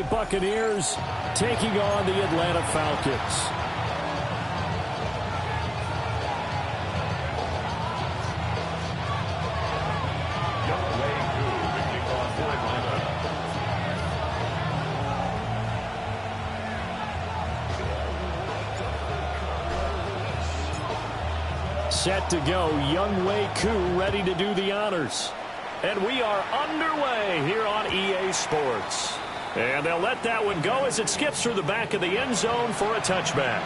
Buccaneers taking on the Atlanta Falcons. Set to go, Younghoe Koo ready to do the honors. And we are underway here on EA Sports. And they'll let that one go as it skips through the back of the end zone for a touchback.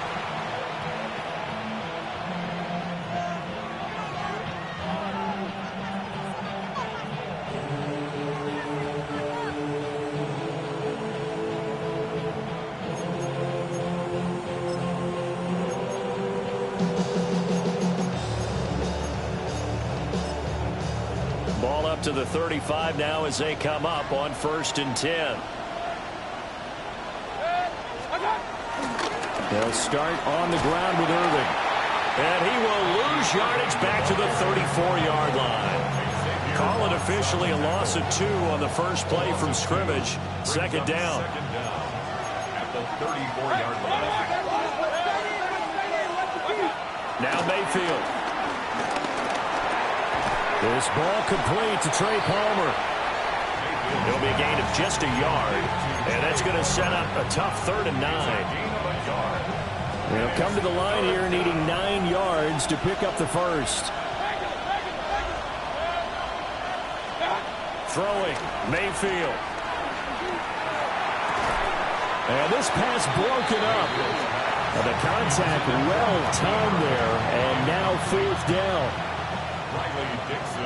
Ball up to the 35 now as they come up on 1st and 10. They'll start on the ground with Irving. And he will lose yardage back to the 34-yard line. Call it officially a loss of 2 on the first play from scrimmage. Second down. At the 34-yard line. Now Mayfield. This ball complete to Trey Palmer. It'll be a gain of just a yard. And that's going to set up a tough 3rd and 9. They'll come to the line here needing 9 yards to pick up the first. Throwing, Mayfield. And this pass broken up. And the contact well timed there. And now 4th down.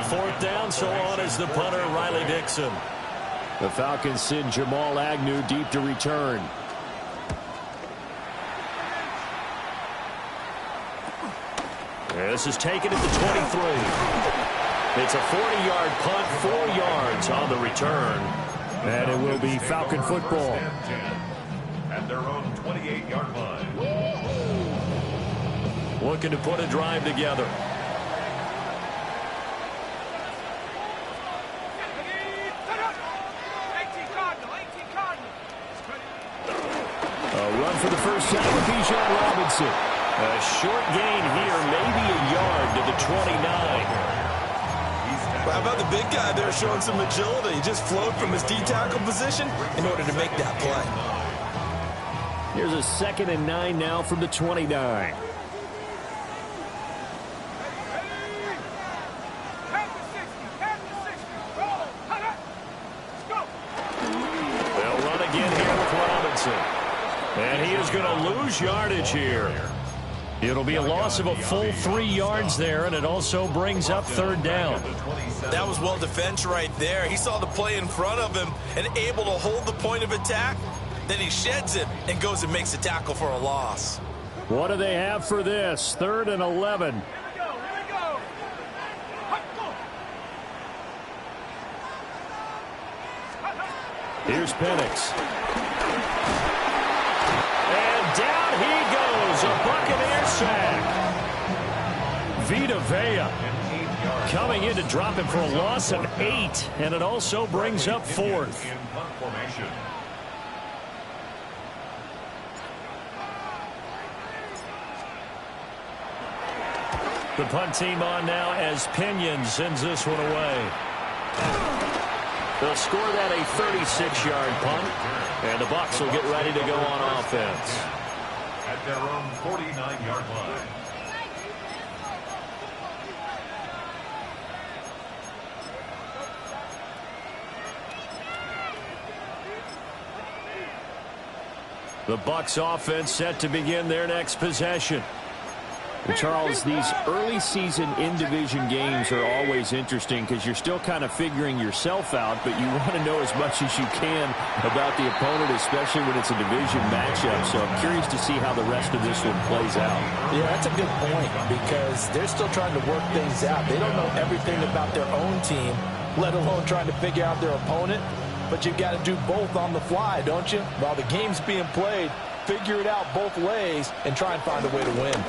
4th down, so on is the punter, Riley Dixon. The Falcons send Jamal Agnew deep to return. This is taken at the 23. It's a 40-yard punt, 4 yards on the return. And it will be Falcon football. At their own 28-yard line. Looking to put a drive together. A run for the first time with Bijan Robinson. A short gain here, maybe a yard to the 29. How about the big guy there showing some agility? He just flowed from his D-tackle position in order to make that play. Here's a 2nd and 9 now from the 29. They'll run again here with Robinson. And he is going to lose yardage here. It'll be a loss of a full 3 yards there, and it also brings up 3rd down. That was well defense right there. He saw the play in front of him and able to hold the point of attack. Then he sheds it and goes and makes a tackle for a loss. What do they have for this? 3rd and 11. Here's Penix. And down he goes. A Buccaneer sack. Vita Vea coming in to drop him for a loss of 8. And it also brings up 4th. The punt team on now as Pinion sends this one away. They'll score that a 36-yard punt, and the Bucs will get ready to go on offense. At their own 49-yard line. The Bucs offense set to begin their next possession. And Charles, these early season in-division games are always interesting because you're still kind of figuring yourself out, but you want to know as much as you can about the opponent, especially when it's a division matchup. So I'm curious to see how the rest of this one plays out. Yeah, that's a good point because they're still trying to work things out. They don't know everything about their own team, let alone trying to figure out their opponent. But you've got to do both on the fly, don't you? While the game's being played, figure it out both ways and try and find a way to win. And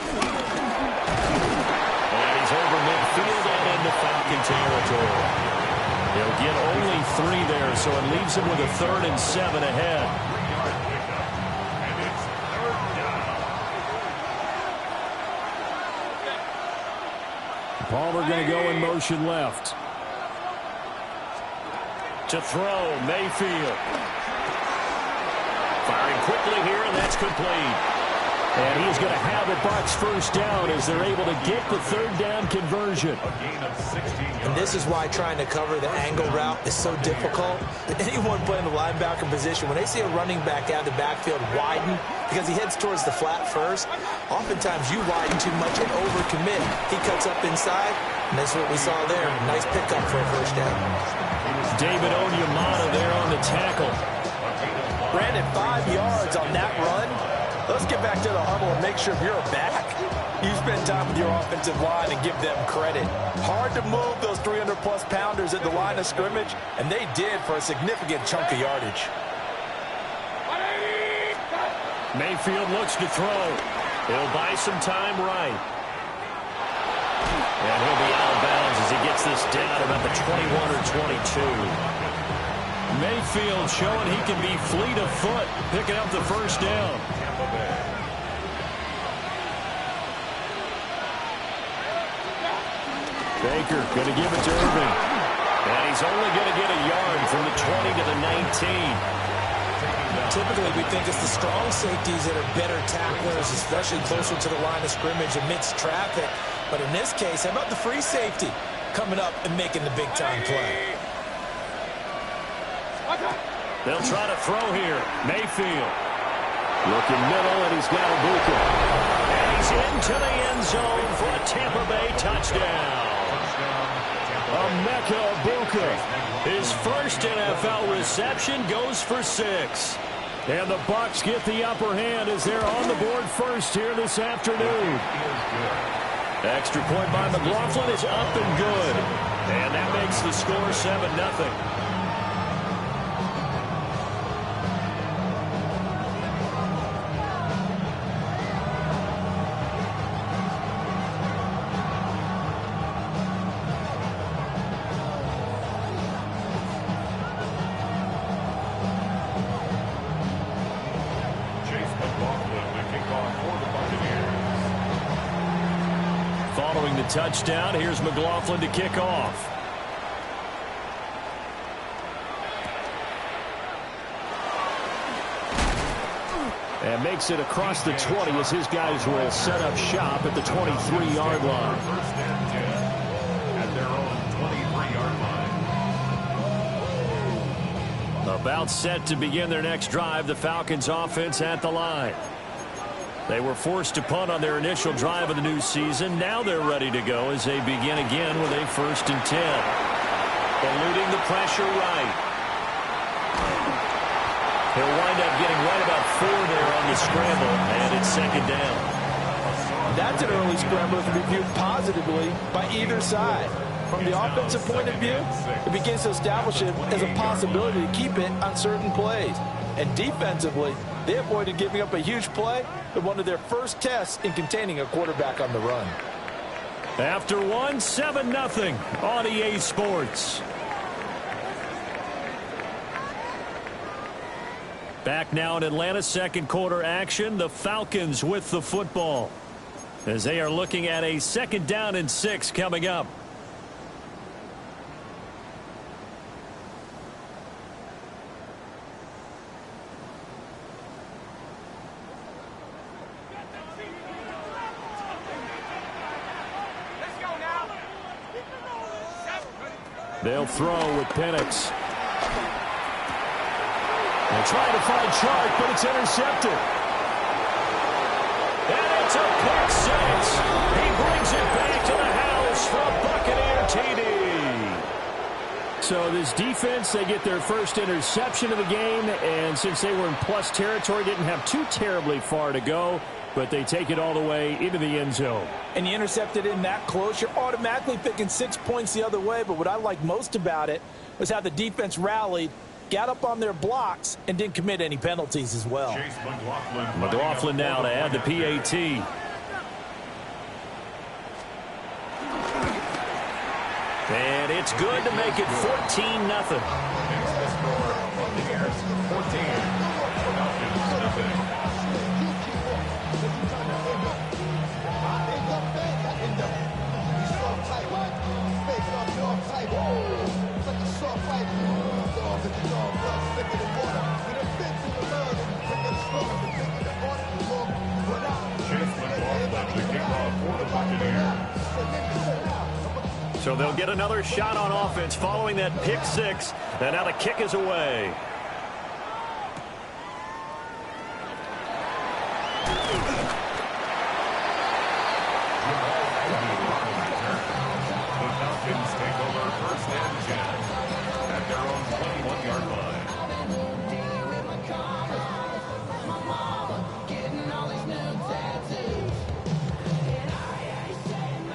he's over midfield and into Falcon territory. He'll get only 3 there, so it leaves him with a 3rd and 7 ahead. Palmer going to go in motion left. To throw, Mayfield. Firing quickly here, and that's complete. And he's going to have a Bucs first down as they're able to get the 3rd down conversion. And this is why trying to cover the angle route is so difficult. Anyone playing the linebacker position, when they see a running back out of the backfield widen because he heads towards the flat first, oftentimes you widen too much and overcommit. He cuts up inside, and that's what we saw there. Nice pickup for a first down. David Onyemata there on the tackle. Brandon, 5 yards on that run. Let's get back to the huddle and make sure if you're back, you spend time with your offensive line and give them credit. Hard to move those 300-plus pounders at the line of scrimmage, and they did for a significant chunk of yardage. Mayfield looks to throw. He'll buy some time right. And he'll be out of bounds as he gets this down about the 21 or 22. Mayfield showing he can be fleet of foot, picking up the first down. Baker going to give it to Irving. And he's only going to get a yard from the 20 to the 19. Typically, we think it's the strong safeties that are better tacklers, especially closer to the line of scrimmage amidst traffic. But in this case, how about the free safety coming up and making the big-time play? They'll try to throw here. Mayfield. Looking middle, and he's got Ibuka. And he's into the end zone for a Tampa Bay touchdown. Emeka Ibuka. His first NFL reception goes for 6. And the Bucs get the upper hand as they're on the board first here this afternoon. Extra point by McLaughlin is up and good. And that makes the score 7-0. Following the touchdown, here's McLaughlin to kick off. And makes it across the 20 as his guys will set up shop at the 23-yard line. At their own 23-yard line. About set to begin their next drive, the Falcons offense at the line. They were forced to punt on their initial drive of the new season. Now they're ready to go as they begin again with a 1st and 10. Eluding the pressure right. He'll wind up getting right about 4 there on the scramble, and it's 2nd down. That's an early scramble that can be viewed positively by either side. From the offensive point of view, it begins to establish it as a possibility to keep it on certain plays. And defensively, they avoided giving up a huge play in one of their first tests in containing a quarterback on the run. After 1, 7-0 on EA Sports. Back now in Atlanta, 2nd quarter action. The Falcons with the football as they are looking at a 2nd down and 6 coming up. They'll throw with Penix. They're trying to find Chark, but it's intercepted. And it's a pick 6. He brings it back to the house for a Buccaneer TD. So this defense, they get their first interception of the game, and since they were in plus territory, didn't have too terribly far to go, but they take it all the way into the end zone. And you intercepted in that close, you're automatically picking 6 points the other way, but what I like most about it was how the defense rallied, got up on their blocks, and didn't commit any penalties as well. McLaughlin now to add the PAT. And it's good to make it 14-0. The score, Buccaneers 14, Falcons nothing. So they'll get another shot on offense following that pick six. And now the kick is away. The Falcons take over first and 10 at their own 21-yard line.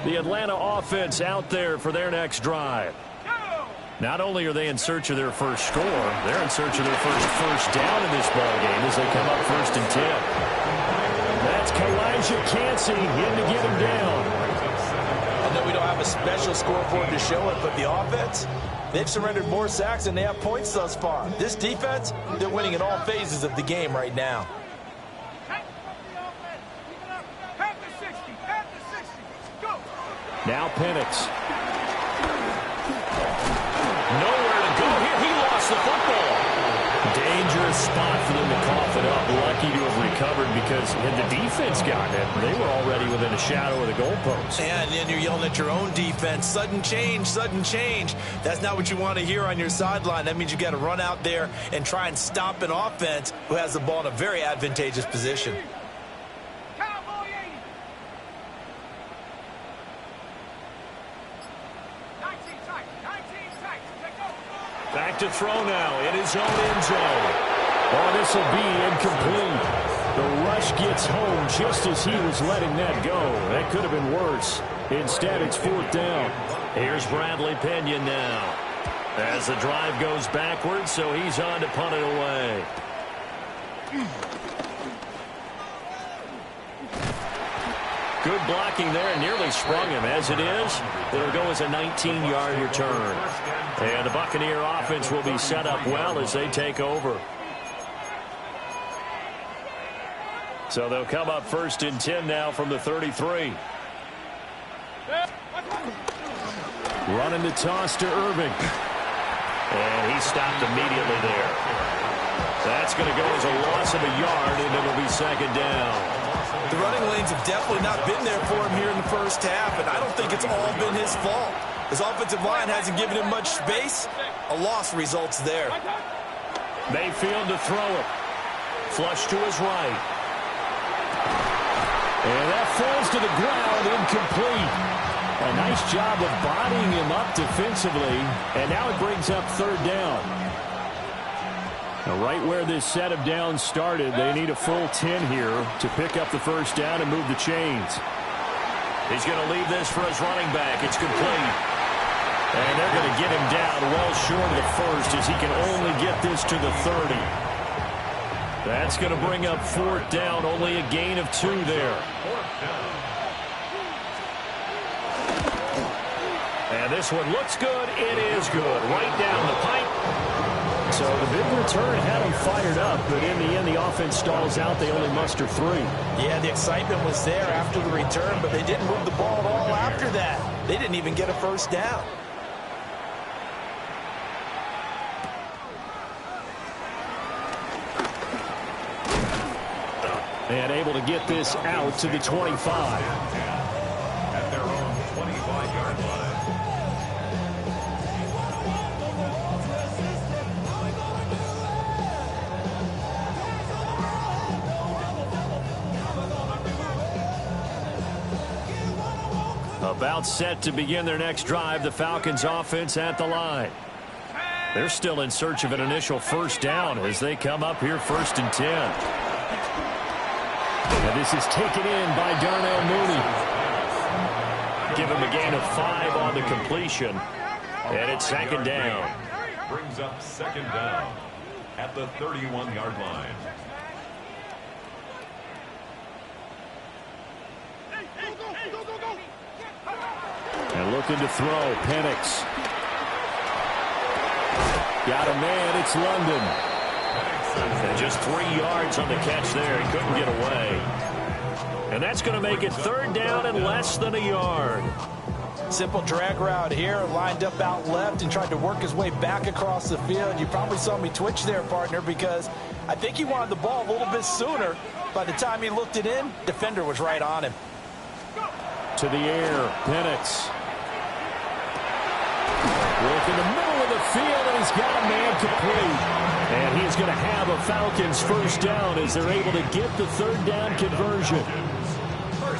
The Atlanta offense out there for their next drive. Not only are they in search of their first score, they're in search of their first down in this ballgame as they come up first and 10. That's Kalijah Cansey in to get him down. I know we don't have a special scoreboard to show it, but the offense, they've surrendered more sacks than they have points thus far. This defense, they're winning in all phases of the game right now. Now Penix. Nowhere to go here. He lost the football. Dangerous spot for them to cough it up. Lucky to have recovered because had the defense gotten it, they were already within a shadow of the goalpost. And then you're yelling at your own defense. Sudden change, sudden change. That's not what you want to hear on your sideline. That means you got to run out there and try and stop an offense who has the ball in a very advantageous position. Back to throw now in his own end zone. Oh, this will be incomplete. The rush gets home just as he was letting that go. That could have been worse. Instead, it's fourth down. Here's Bradley Pinion now. As the drive goes backwards, so he's on to punt it away. Good blocking there, nearly sprung him. As it is, it'll go as a 19-yard return. And the Buccaneer offense will be set up well as they take over. So they'll come up first and 10 now from the 33. Running the toss to Irving. And he stopped immediately there. That's going to go as a loss of a yard, and it'll be second down. The running lanes have definitely not been there for him here in the first half, and I don't think it's all been his fault. His offensive line hasn't given him much space. A loss results there. Mayfield to throw it. Flush to his right. And that falls to the ground, incomplete. A nice job of bodying him up defensively, and now it brings up third down. Now, right where this set of downs started, they need a full 10 here to pick up the first down and move the chains. He's going to leave this for his running back. It's complete. And they're going to get him down well short of the first as he can only get this to the 30. That's going to bring up fourth down, only a gain of 2 there. And this one looks good. It is good. Right down the pipe. So the big return had them fired up, but in the end, the offense stalls out. They only muster 3. Yeah, the excitement was there after the return, but they didn't move the ball at all after that. They didn't even get a first down. And able to get this out to the 25. At their own 25-yard line. About set to begin their next drive, the Falcons offense at the line. They're still in search of an initial first down as they come up here first and 10. And this is taken in by Darnell Mooney. Give him a gain of 5 on the completion. And it's second down. Brings up second down at the 31-yard line. And looking to throw, Penix. Got a man, it's London. And just 3 yards on the catch there. He couldn't get away. And that's going to make it 3rd down and less than a yard. Simple drag route here, lined up out left and tried to work his way back across the field. You probably saw me twitch there, partner, because I think he wanted the ball a little bit sooner. By the time he looked it in, defender was right on him. To the air, Penix. Look in the middle of the field, and he's got a man complete. And he's going to have a Falcons 1st down as they're able to get the 3rd down conversion.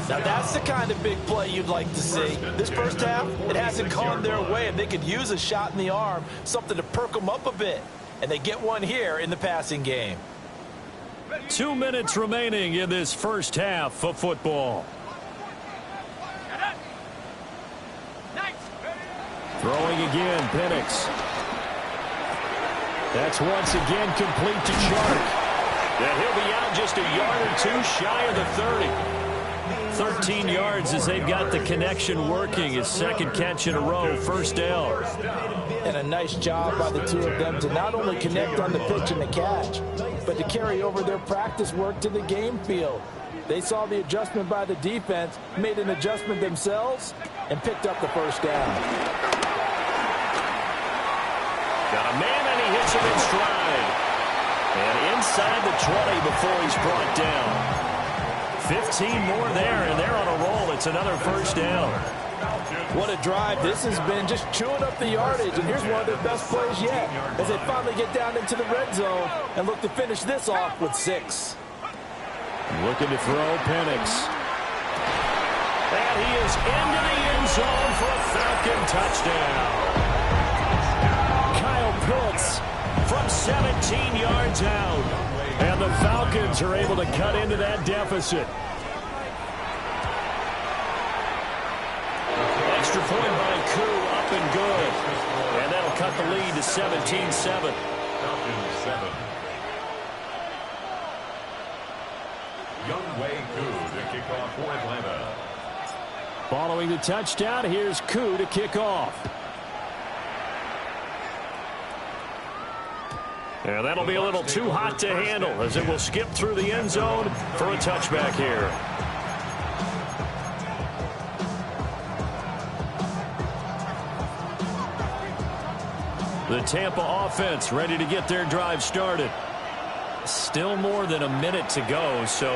Now, that's the kind of big play you'd like to see. This first half, it hasn't gone their way, and they could use a shot in the arm, something to perk them up a bit. And they get one here in the passing game. 2 minutes remaining in this first half of football. Throwing again, Penix. That's once again complete to Chark. And he'll be out just a yard or 2 shy of the 30. 13 yards as they've got the connection working. His 2nd catch in a row, 1st down. And a nice job by the 2 of them to not only connect on the pitch and the catch, but to carry over their practice work to the game field. They saw the adjustment by the defense, made an adjustment themselves, and picked up the 1st down. Got a man, and he hits him in stride. And inside the 20 before he's brought down. 15 more there, and they're on a roll. It's another 1st down. What a drive this has been, just chewing up the yardage. And here's one of their best plays yet as they finally get down into the red zone and look to finish this off with 6. Looking to throw, Penix. And he is into the end zone for a Falcon touchdown. Kyle Pitts from 17 yards out. And the Falcons are able to cut into that deficit. Extra point by Koo, up and good. And that'll cut the lead to 17-7. Falcons 7. Young Wei Koo to kick off for Atlanta. Following the touchdown, here's Koo to kick off. And that'll be a little too hot to handle as it will skip through the end zone for a touchback here. The Tampa offense ready to get their drive started. Still more than a minute to go, so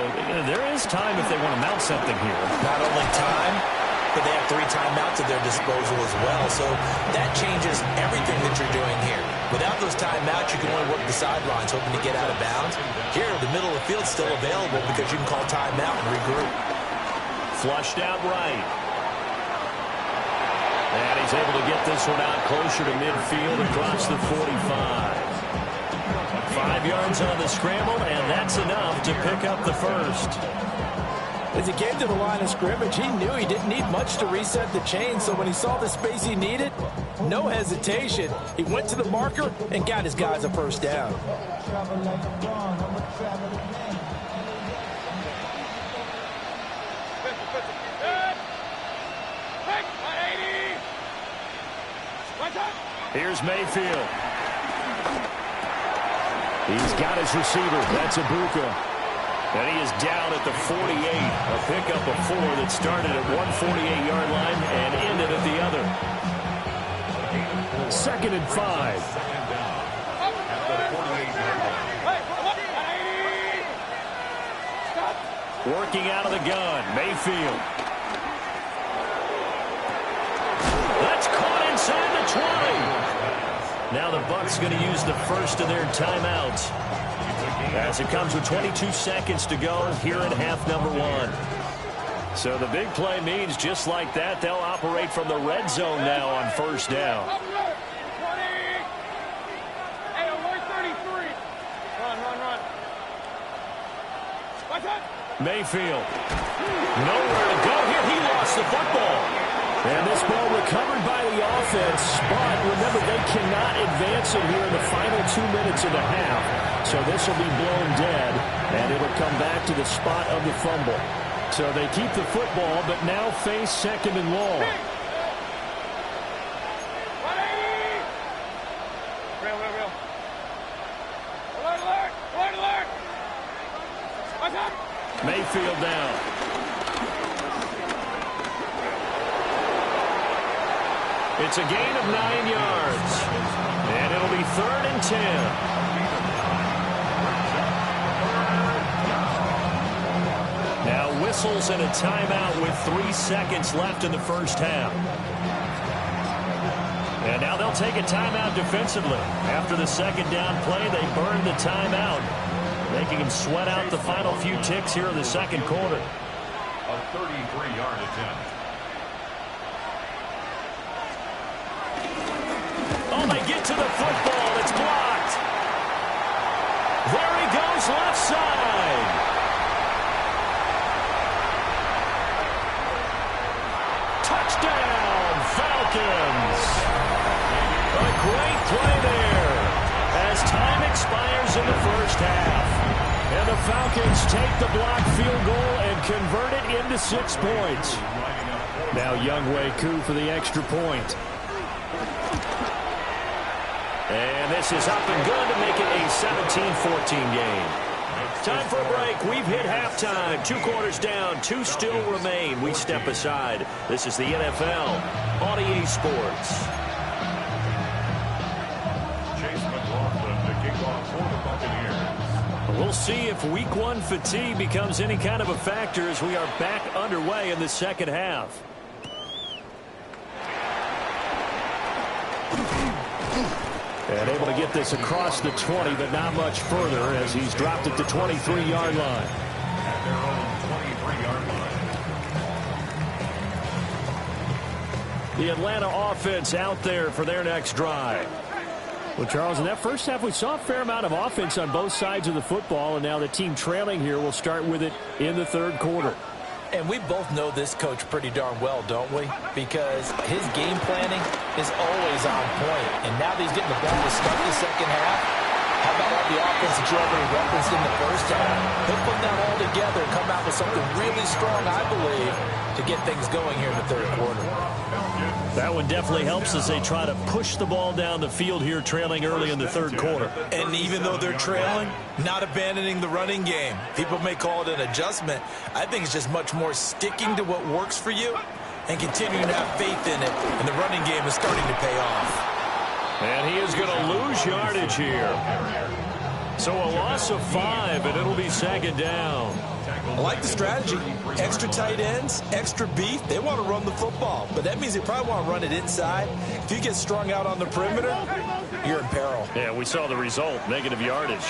there is time if they want to mount something here. Not only time, but they have 3 timeouts at their disposal as well, so that changes everything that you're doing here. Without those timeouts, you can only work the sidelines, hoping to get out of bounds. Here, the middle of the field's still available because you can call timeout and regroup. Flushed out right. And he's able to get this one out closer to midfield across the 45. 5 yards on the scramble, and that's enough to pick up the 1st. As he came to the line of scrimmage, he knew he didn't need much to reset the chain, so when he saw the space he needed, no hesitation. He went to the marker and got his guys a 1st down. Here's Mayfield. He's got his receiver. That's Ibuka. And he is down at the 48. A pickup of 4 that started at 148-yard line and ended at the other. 2nd and 5. Working out of the gun, Mayfield. That's caught inside the 20. Now the Bucs going to use the 1st of their timeouts, as it comes with 22 seconds to go here in half number 1. So the big play means just like that, they'll operate from the red zone now on 1st down. Mayfield. Nowhere to go here. He lost the football. And this ball recovered by the offense, but remember, they cannot advance it here in the final 2 minutes of the half. So this will be blown dead, and it'll come back to the spot of the fumble. So they keep the football, but now face second and long. Mayfield down. It's a gain of 9 yards. And it'll be 3rd and 10. Now whistles and a timeout with 3 seconds left in the first half. And now they'll take a timeout defensively. After the second down play, they burn the timeout, making him sweat out the final few ticks here in the second quarter. A 33-yard attempt. Oh, they get to the football. It's blocked. There he goes, left side. Touchdown, Falcons. A great play there as time expires in the first half. And the Falcons take the blocked field goal and convert it into 6 points. Now Younghoe Koo for the extra point. And this is up and good to make it a 17-14 game. Time for a break. We've hit halftime. 2 quarters down. 2 still remain. We step aside. This is the NFL on EA Sports. We'll see if Week 1 fatigue becomes any kind of a factor as we are back underway in the second half. And able to get this across the 20, but not much further as he's dropped at the 23-yard line. At their own 23-yard line. The Atlanta offense out there for their next drive. Well, Charles, in that first half, we saw a fair amount of offense on both sides of the football, and now the team trailing here will start with it in the third quarter. And we both know this coach pretty darn well, don't we? Because his game planning is always on point. And now that he's getting the ball to start the second half, how about all the offense that you already referenced in the first half? He'll put that all together and come out with something really strong, I believe, to get things going here in the third quarter. That one definitely helps as they try to push the ball down the field here, trailing early in the third quarter. And even though they're trailing, not abandoning the running game. People may call it an adjustment. I think it's just much more sticking to what works for you and continuing to have faith in it. And the running game is starting to pay off. And he is going to lose yardage here. So a loss of 5, and it'll be second down. I like the strategy. Extra tight ends, extra beef. They want to run the football, but that means they probably want to run it inside. If you get strung out on the perimeter, you're in peril. Yeah, we saw the result, negative yardage.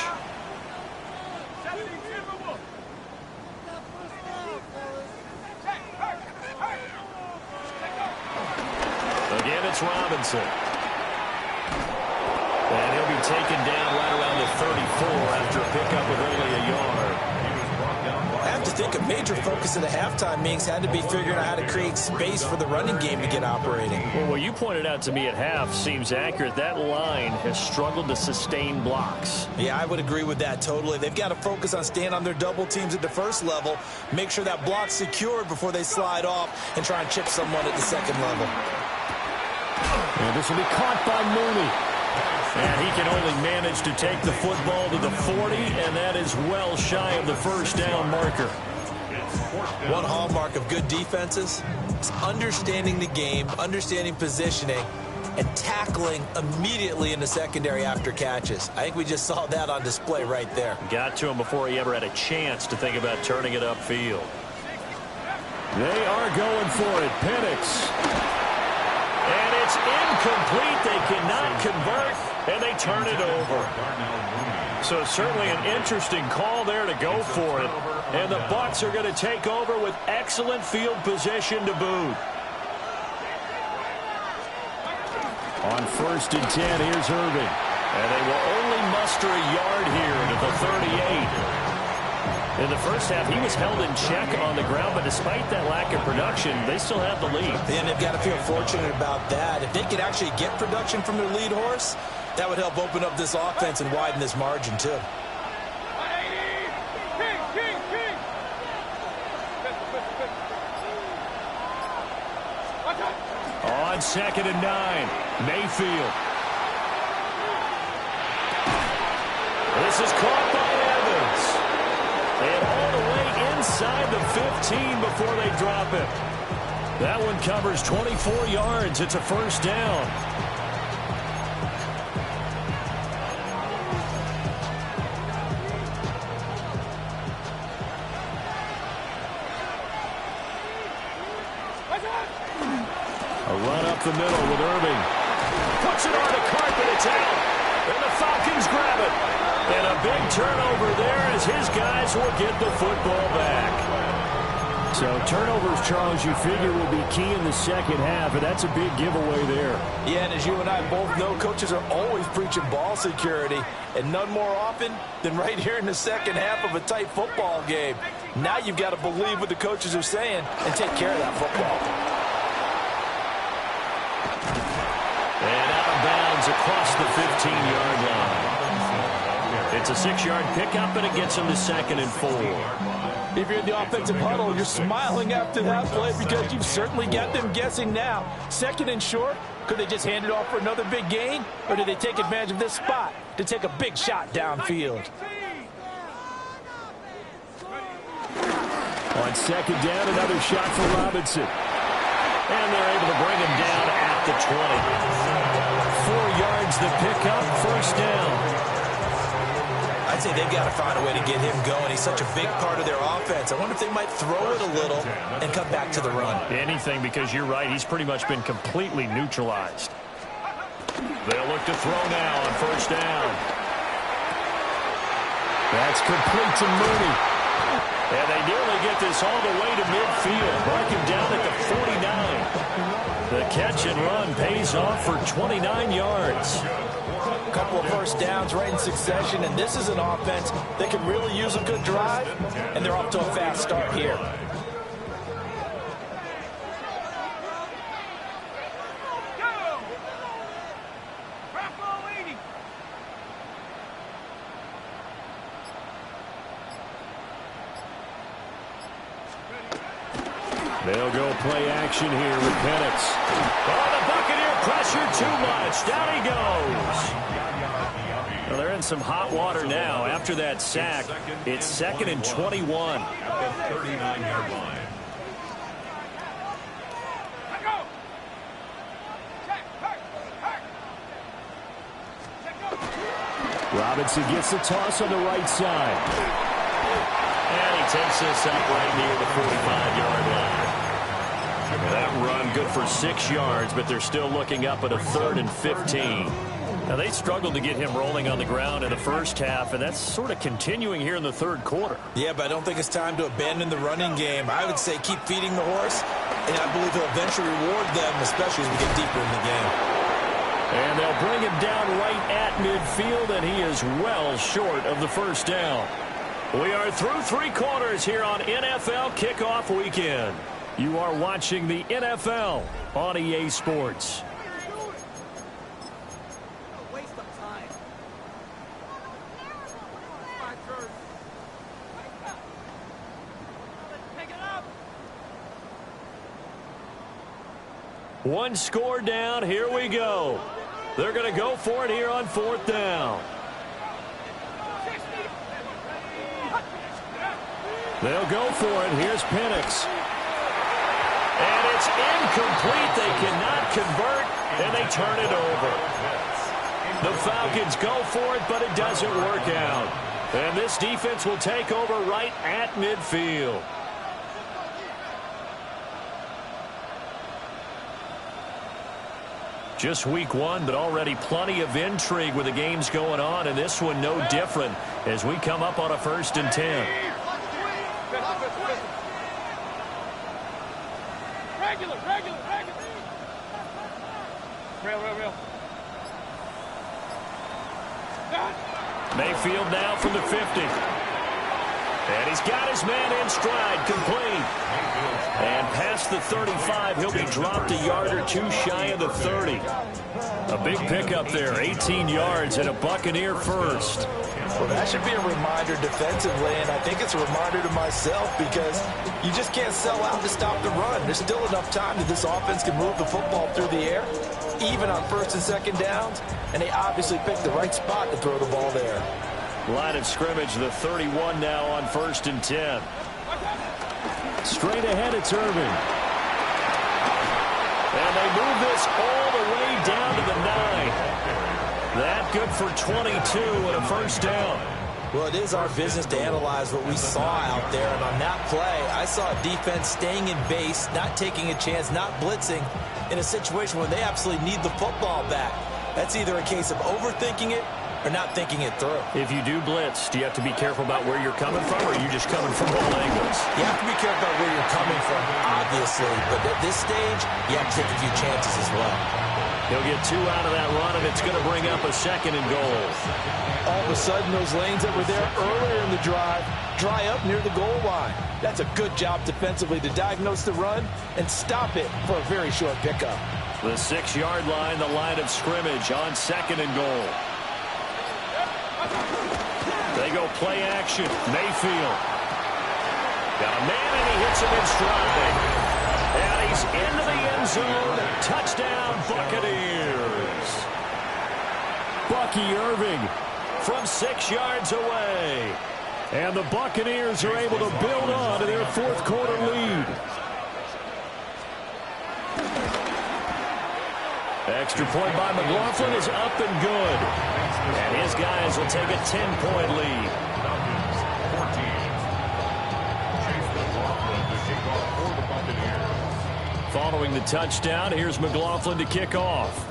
Again, it's Robinson. And he'll be taken down right around the 34 after a pickup of only a yard. I have to think a major focus of the halftime meetings had to be figuring out how to create space for the running game to get operating. Well, what you pointed out to me at half seems accurate. That line has struggled to sustain blocks. Yeah, I would agree with that totally. They've got to focus on staying on their double teams at the first level, make sure that block's secured before they slide off and try and chip someone at the second level. And this will be caught by Mooney. And he can only manage to take the football to the 40, and that is well shy of the first down marker. One hallmark of good defenses is understanding the game, understanding positioning, and tackling immediately in the secondary after catches. I think we just saw that on display right there. Got to him before he ever had a chance to think about turning it upfield. They are going for it. Penix. And it's incomplete. They cannot convert, and they turn it over. So certainly an interesting call there to go for it. And the Bucs are going to take over with excellent field position to boot. On 1st and 10, here's Irving. And they will only muster a yard here to the 38. In the first half, he was held in check on the ground, but despite that lack of production, they still have the lead. And they've got to feel fortunate about that. If they could actually get production from their lead horse, that would help open up this offense and widen this margin, too. 2nd and 9. Mayfield. This is caught by Evans. And all the way inside the 15 before they drop it. That one covers 24 yards. It's a first down. A run up the middle with Irving. Puts it on the carpet. It's out. And the Falcons grab it. And a big turnover there as his guys will get the football back. So turnovers, Charles, you figure will be key in the second half, and that's a big giveaway there. Yeah, and as you and I both know, coaches are always preaching ball security, and none more often than right here in the second half of a tight football game. Now you've got to believe what the coaches are saying and take care of that football. And out of bounds across the 15-yard line. It's a 6-yard pickup, and it gets him to 2nd and 4. If you're in the offensive huddle, you're smiling after that play because you've certainly got them guessing now. 2nd and short, could they just hand it off for another big gain? Or do they take advantage of this spot to take a big shot downfield? On 2nd down, another shot for Robinson. And they're able to bring him down at the 20. 4 yards the pickup, first down. I'd say they've got to find a way to get him going. He's such a big part of their offense. I wonder if they might throw it a little and come back to the run. Anything, because you're right. He's pretty much been completely neutralized. They'll look to throw now on first down. That's complete to Mooney. And they nearly get this all the way to midfield. Mark him down at the 49. The catch and run pays off for 29 yards. A couple of first downs right in succession, and this is an offense that can really use a good drive, and they're off to a fast start here. They'll go play action here with Penix. Oh, the Buccaneer pressure too much. Down he goes. Well, they're in some hot water now. After that sack, it's 2nd and 21. At the 39-yard line. Robinson gets the toss on the right side. And he takes this up right near the 45-yard line. That run good for 6 yards, but they're still looking up at a 3rd and 15. Now, they struggled to get him rolling on the ground in the first half, and that's sort of continuing here in the third quarter. Yeah, but I don't think it's time to abandon the running game. I would say keep feeding the horse, and I believe he'll eventually reward them, especially as we get deeper in the game. And they'll bring him down right at midfield, and he is well short of the first down. We are through 3 quarters here on NFL Kickoff Weekend. You are watching the NFL on EA Sports. One score down. Here we go. They're going to go for it here on 4th down. They'll go for it. Here's Penix. And it's incomplete. They cannot convert, and they turn it over. The Falcons go for it, but it doesn't work out. And this defense will take over right at midfield. Just week 1, but already plenty of intrigue with the games going on, and this one no different as we come up on a 1st and 10. Regular. Real. Mayfield now from the 50. And he's got his man in stride, complete. And past the 35, he'll be dropped a yard or two shy of the 30. A big pickup there, 18 yards and a Buccaneer first. Well, that should be a reminder defensively, and I think it's a reminder to myself because you just can't sell out to stop the run. There's still enough time that this offense can move the football through the air, even on first and second downs, and they obviously picked the right spot to throw the ball there. Line of scrimmage, the 31 now on 1st and 10. Straight ahead, it's Irving. And they move this all the way down to the 9. That good for 22 and a first down. Well, it is our business to analyze what we saw out there, and on that play, I saw a defense staying in base, not taking a chance, not blitzing, in a situation where they absolutely need the football back. That's either a case of overthinking it or not thinking it through. If you do blitz, do you have to be careful about where you're coming from, or are you just coming from all angles? You have to be careful about where you're coming from, obviously, but at this stage, you have to take a few chances as well. He'll get 2 out of that run, and it's going to bring up a 2nd and goal. All of a sudden, those lanes that were there earlier in the drive dry up near the goal line. That's a good job defensively to diagnose the run and stop it for a very short pickup. The 6-yard line, the line of scrimmage on 2nd and goal. They go play action. Mayfield. Got a man, and he hits him in stride. And he's into the end zone. Touchdown, Buccaneers. Bucky Irving from 6 yards away. And the Buccaneers are able to build on to their 4th quarter lead. Extra point by McLaughlin is up and good. And his guys will take a 10-point lead. Falcons 14. Chase McLaughlin to kick off for the Buccaneers. Following the touchdown, here's McLaughlin to kick off.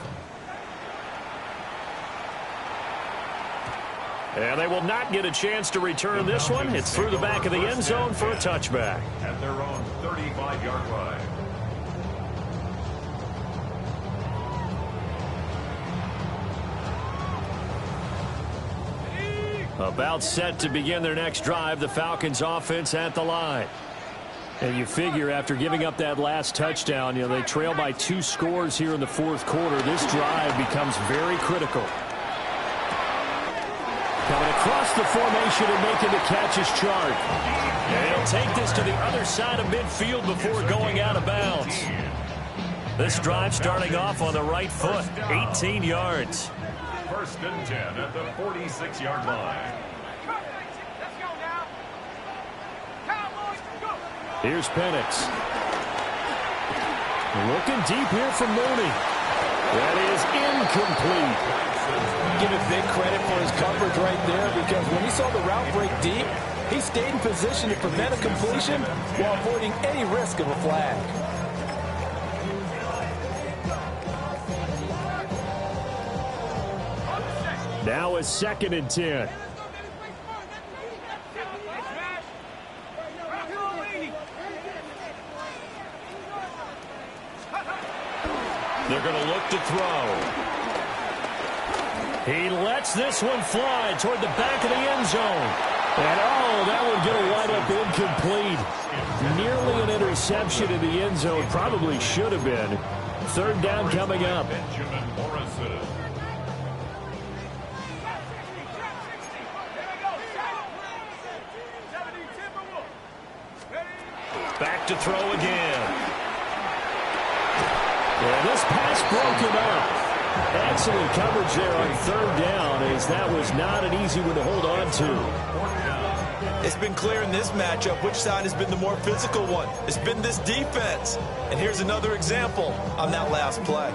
And they will not get a chance to return this one. It's through the back of the end zone for a touchback. At their own 35-yard line. About set to begin their next drive, the Falcons offense at the line. And you figure after giving up that last touchdown, they trail by 2 scores here in the 4th quarter. This drive becomes very critical. Coming across the formation and making the catch is Chark. And he'll take this to the other side of midfield before going out of bounds. This drive starting off on the right foot, 18 yards. 1st and 10 at the 46-yard line. Here's Penix. Looking deep here from Mooney. That is incomplete. Give it big credit for his coverage right there, because when he saw the route break deep, he stayed in position to prevent a completion while avoiding any risk of a flag. Now a 2nd and 10. They're going to look to throw. He lets this one fly toward the back of the end zone. And, that one going to wind up incomplete. Nearly an interception in the end zone. Probably should have been. 3rd down coming up. Benjamin Morrison. Back to throw again. And this pass broken up. Excellent coverage there on 3rd down, as that was not an easy one to hold on to. It's been clear in this matchup which side has been the more physical one. It's been this defense. And here's another example on that last play.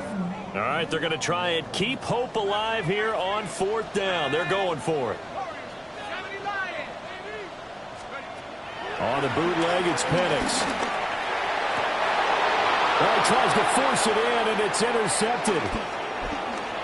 All right, they're going to try and keep hope alive here on 4th down. They're going for it. On the bootleg, it's Penix. Well, he tries to force it in, and it's intercepted.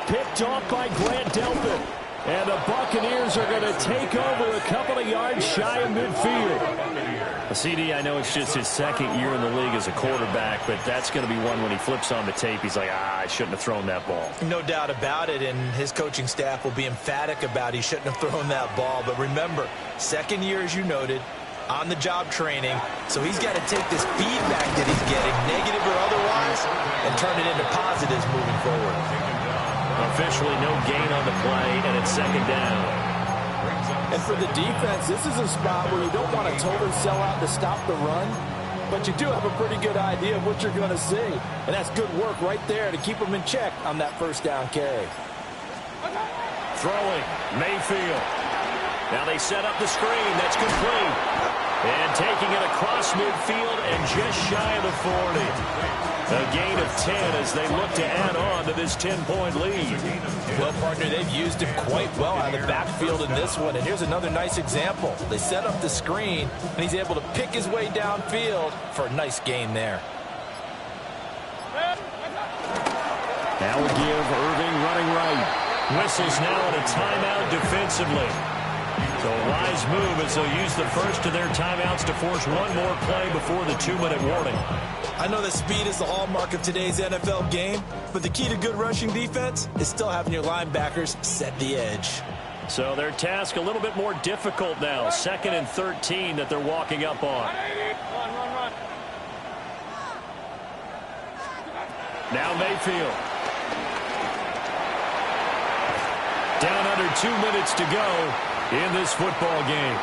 Picked off by Grant Delpit. And the Buccaneers are going to take over a couple of yards shy of midfield. CD, I know it's just his 2nd year in the league as a quarterback, but that's going to be one when he flips on the tape. He's like, I shouldn't have thrown that ball. No doubt about it, and his coaching staff will be emphatic about he shouldn't have thrown that ball. But remember, 2nd year, as you noted, on-the-job training, so he's got to take this feedback that he's getting, negative or otherwise, and turn it into positives moving forward. Officially no gain on the play, and it's second down. And for the defense, this is a spot where you don't want to totally sell out to stop the run, but you do have a pretty good idea of what you're going to see. And that's good work right there to keep them in check on that first down carry. Throwing, Mayfield. Now they set up the screen. That's complete. And taking it across midfield and just shy of the 40. A gain of 10 as they look to add on to this 10-point lead. Well, partner, they've used him quite well out of the backfield in this one. And here's another nice example. They set up the screen, and he's able to pick his way downfield for a nice gain there. Now we give Irving running right. Whistles now in a timeout defensively. So a wise move as they'll use the first of their timeouts to force one more play before the 2-minute warning. I know that speed is the hallmark of today's NFL game, but the key to good rushing defense is still having your linebackers set the edge. So their task a little bit more difficult now. 2nd and 13 that they're walking up on. Run. Now Mayfield. Down under 2 minutes to go in this football game.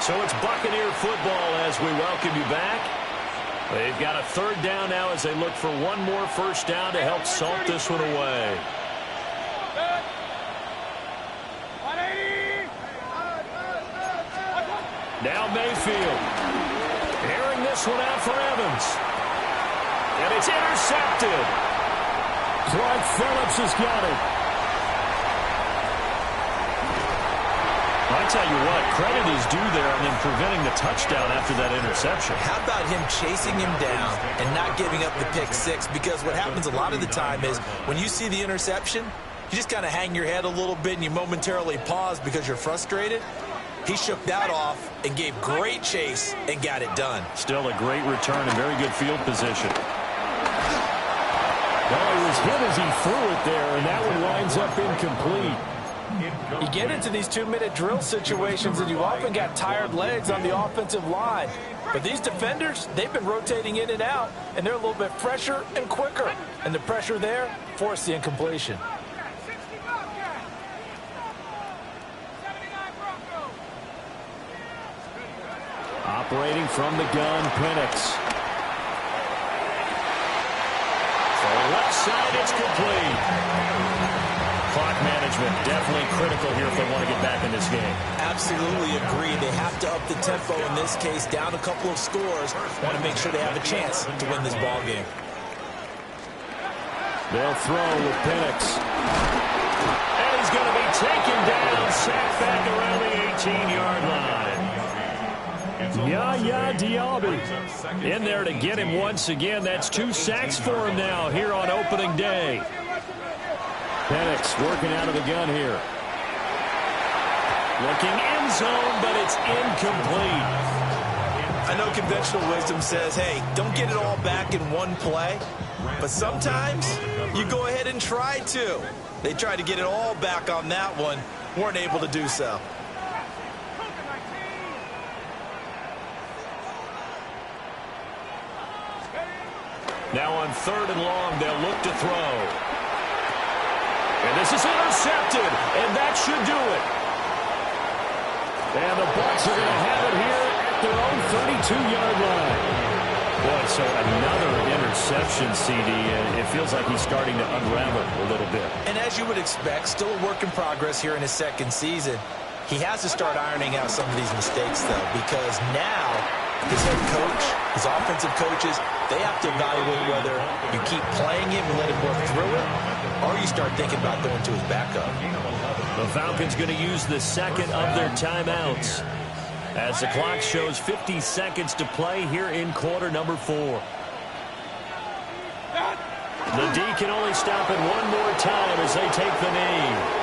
So it's Buccaneer football as we welcome you back. They've got a 3rd down now as they look for one more first down to help salt this one away. Now Mayfield. Airing this one out for Evans. And it's intercepted. Clark Phillips has got it. I tell you what, credit is due there on them preventing the touchdown after that interception. How about him chasing him down and not giving up the pick six? Because what happens a lot of the time is when you see the interception, you just kind of hang your head a little bit and you momentarily pause because you're frustrated. He shook that off and gave great chase and got it done. Still a great return and very good field position. Well, he was hit as he threw it there, and that one winds up incomplete. You get into these 2-minute drill situations and you often got tired legs on the offensive line. But these defenders, they've been rotating in and out, and they're a little bit fresher and quicker. And the pressure there forced the incompletion. Operating from the gun, Penix. So left side, it's complete. Clock management definitely critical here if they want to get back in this game. Absolutely agree. They have to up the tempo in this case, down a couple of scores. Want to make sure they have a chance to win this ball game. They'll throw with Penix. And he's going to be taken down, sacked back around the 18-yard line. Yaya Diaby in there to get him once again. That's 2 sacks for him now here on opening day. Penix working out of the gun here. Looking end zone, but it's incomplete. I know conventional wisdom says, hey, don't get it all back in one play. But sometimes you go ahead and try to. They tried to get it all back on that one. Weren't able to do so. Now on 3rd and long, they'll look to throw. And this is intercepted, and that should do it. And the Bucs are going to have it here at their own 32-yard line. Boy, so another interception, CD. It feels like he's starting to unravel a little bit. And as you would expect, still a work in progress here in his 2nd season. He has to start ironing out some of these mistakes, though, because now his head coach, his offensive coaches, they have to evaluate whether you keep playing him and let him work through it, or you start thinking about going to his backup. The Falcons going to use the 2nd of their timeouts as the clock shows 50 seconds to play here in quarter number 4. The D can only stop it one more time as they take the knee.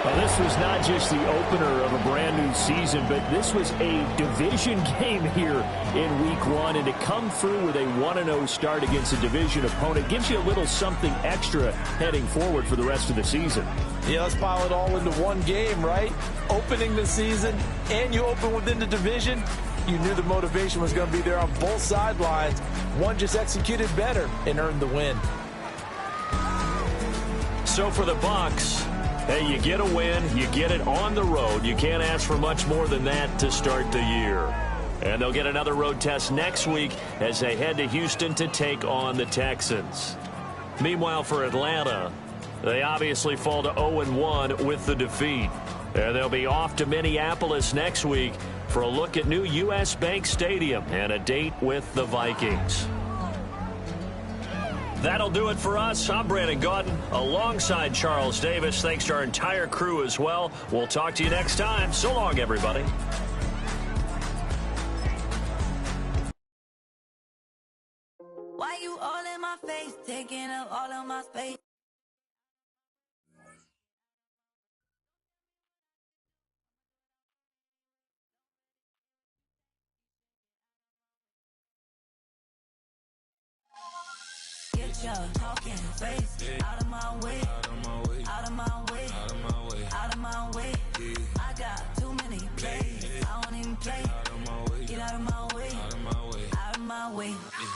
Well, this was not just the opener of a brand-new season, but this was a division game here in Week 1. And to come through with a 1-0 start against a division opponent gives you a little something extra heading forward for the rest of the season. Yeah, let's pile it all into one game, right? Opening the season, and you open within the division. You knew the motivation was going to be there on both sidelines. One just executed better and earned the win. So for the Bucs, hey, you get a win, you get it on the road. You can't ask for much more than that to start the year. And they'll get another road test next week as they head to Houston to take on the Texans. Meanwhile, for Atlanta, they obviously fall to 0-1 with the defeat. And they'll be off to Minneapolis next week for a look at new U.S. Bank Stadium and a date with the Vikings. That'll do it for us. I'm Brandon Gaudin alongside Charles Davis. Thanks to our entire crew as well. We'll talk to you next time. So long, everybody. Why you all in my face, taking up all of my space? Get your talking face out of my way, out of my way, out of my way, out of my way, out of my way. I got too many plays, I don't even play. Out of my way, get out of my way, out of my way, out of my way.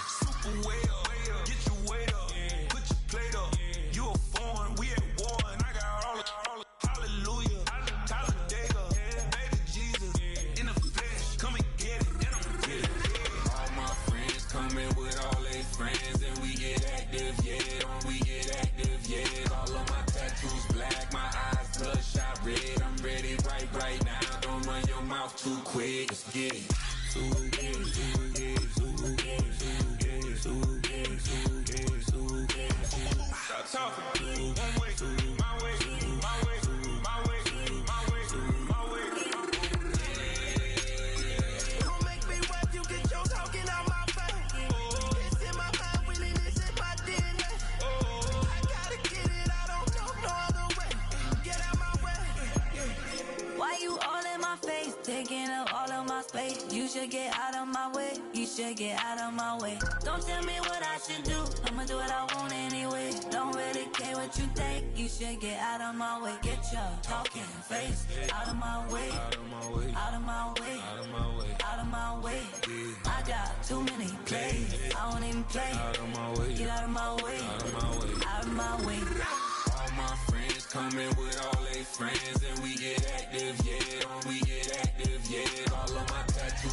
Super way up, get your weight up, put your plate up. You a foreign, we at war, and I got all the hallelujah, Talladega, baby Jesus, in the flesh, come and get it, and I'm get it. All my friends coming with all their friends, and we get active, yeah, we get active, yeah. All of my tattoos black, my eyes bloodshot red. I'm ready right now. Don't run your mouth too quick. Let's get it. Stop talking. One way, my way, my way, my way, my way, my way. Don't make me rap, you get your talking out my face. It's in my mind, winning is in my DNA. I gotta get it, I don't know no other way. Get out my way. Why you all in my face, taking up all of my space? You should get out of my way, you should get out of my way. Don't tell me what I should do, I'ma do what I want anyway. Don't really care what you think, you should get out of my way. Get your talking face out of my way, out of my way, out of my way, out of my way, out of my way. I got too many plays, I don't even play. Out of my way, get out of my way, out of my way, out of my way. All my friends coming with all their friends, and we get active, yeah, we get